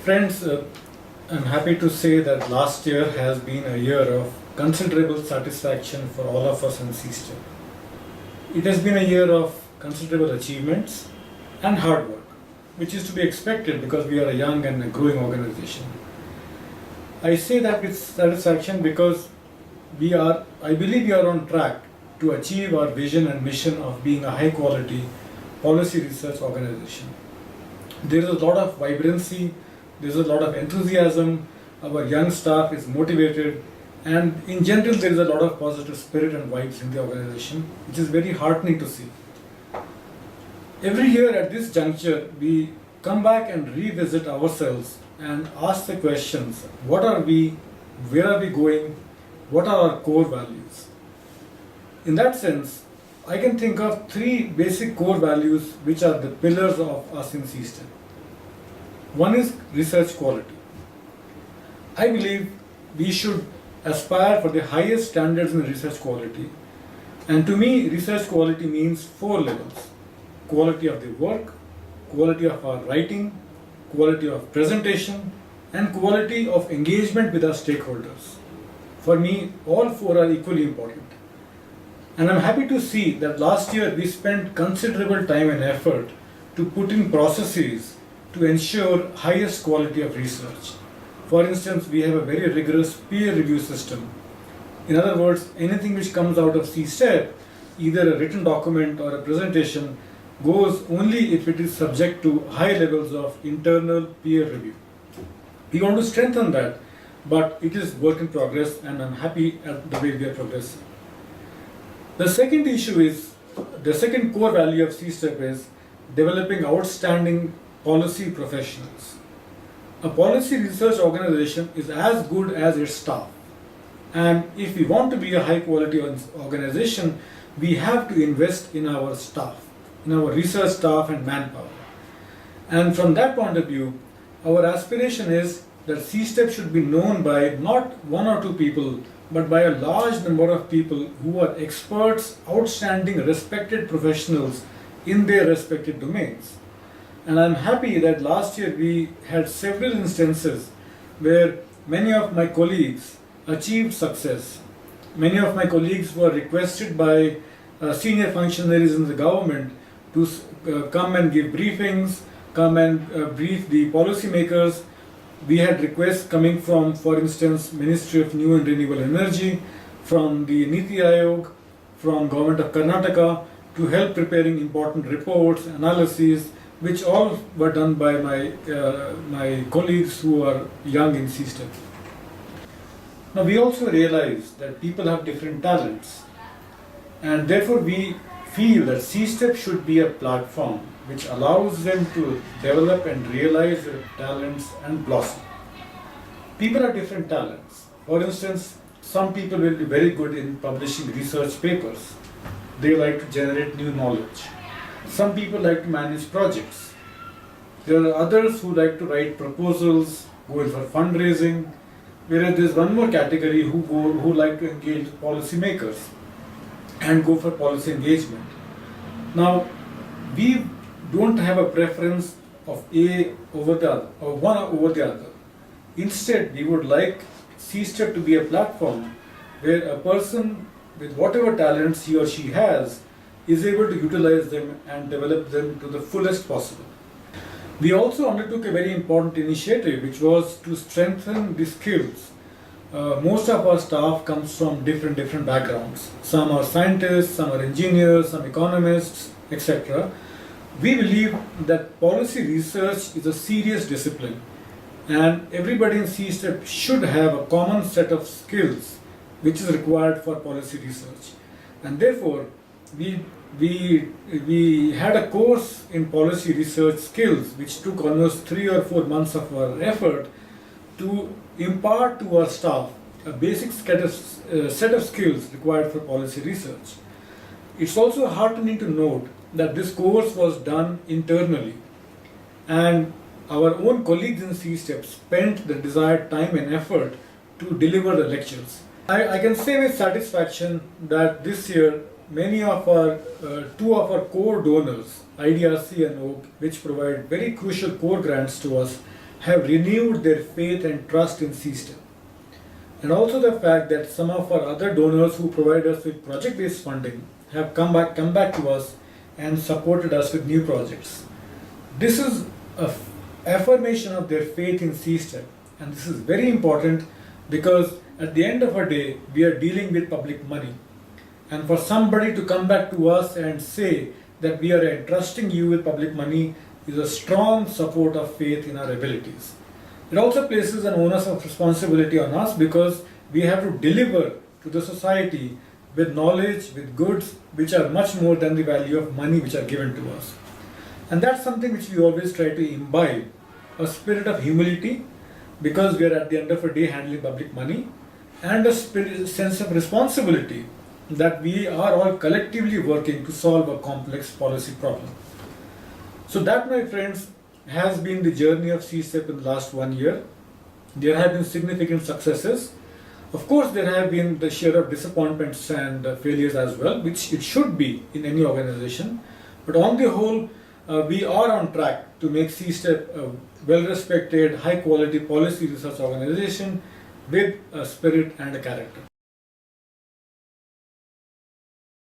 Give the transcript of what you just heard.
Friends, I'm happy to say that last year has been a year of considerable satisfaction for all of us in CSTEM. It has been a year of considerable achievements and hard work, which is to be expected because we are a young and a growing organization. I say that with satisfaction because I believe we are on track to achieve our vision and mission of being a high quality policy research organization. There is a lot of vibrancy, there is a lot of enthusiasm, our young staff is motivated, and in general there is a lot of positive spirit and vibes in the organization, which is very heartening to see. Every year at this juncture, we come back and revisit ourselves and ask the questions, what are we, where are we going, what are our core values? In that sense, I can think of three basic core values which are the pillars of us in CSTEM. One is research quality. I believe we should aspire for the highest standards in research quality, and to me research quality means four levels: quality of the work, quality of our writing, quality of presentation, and quality of engagement with our stakeholders. For me, all four are equally important. And I'm happy to see that last year we spent considerable time and effort to put in processes to ensure highest quality of research. For instance, we have a very rigorous peer review system. In other words, anything which comes out of CSTEP, either a written document or a presentation, goes only if it is subject to high levels of internal peer review. We want to strengthen that, but it is work in progress, and I'm happy at the way we are progressing. The second core value of CSTEP is developing outstanding policy professionals. A policy research organization is as good as its staff. And if we want to be a high quality organization, we have to invest in our staff, in our research staff and manpower. And from that point of view, our aspiration is that CSTEP should be known by not one or two people, but by a large number of people who are experts, outstanding, respected professionals in their respective domains. And I'm happy that last year we had several instances where many of my colleagues achieved success. Many of my colleagues were requested by senior functionaries in the government to come and give briefings, come and brief the policymakers. We had requests coming from, for instance, Ministry of New and Renewable Energy, from the Niti Aayog, from Government of Karnataka, to help preparing important reports, analyses, which all were done by my colleagues who are young in CSTEP. Now we also realize that people have different talents, and therefore we feel that CSTEP should be a platform which allows them to develop and realize their talents and blossom. People have different talents. For instance, some people will be very good in publishing research papers. They like to generate new knowledge. Some people like to manage projects. There are others who like to write proposals, go in for fundraising, whereas there is one more category who like to engage policymakers and go for policy engagement. Now, we don't have a preference of A over the other, or one over the other. Instead, we would like CSTEP to be a platform where a person with whatever talents he or she has is able to utilize them and develop them to the fullest possible. We also undertook a very important initiative, which was to strengthen the skills. Most of our staff comes from different backgrounds. Some are scientists, some are engineers, some economists, etc. We believe that policy research is a serious discipline, and everybody in CSTEP should have a common set of skills which is required for policy research. And therefore, we had a course in policy research skills which took almost 3 or 4 months of our effort to impart to our staff a basic set of skills required for policy research. It's also heartening to note that this course was done internally, and our own colleagues in CSTEP spent the desired time and effort to deliver the lectures. I can say with satisfaction that this year many of our two of our core donors, IDRC and OAK, which provide very crucial core grants to us, have renewed their faith and trust in C-STEP. And also the fact that some of our other donors who provide us with project-based funding have come back to us and supported us with new projects. This is an affirmation of their faith in C-STEP, and this is very important because at the end of the day, we are dealing with public money. And for somebody to come back to us and say that we are entrusting you with public money is a strong support of faith in our abilities. It also places an onus of responsibility on us because we have to deliver to the society with knowledge, with goods which are much more than the value of money which are given to us. And that's something which we always try to imbibe, a spirit of humility because we are at the end of the day handling public money, and a sense of responsibility that we are all collectively working to solve a complex policy problem. So that, my friends, has been the journey of C-STEP in the last 1 year. There have been significant successes. Of course, there have been the share of disappointments and failures as well, which it should be in any organization. But on the whole, we are on track to make C-STEP a well-respected, high-quality policy research organization with a spirit and a character.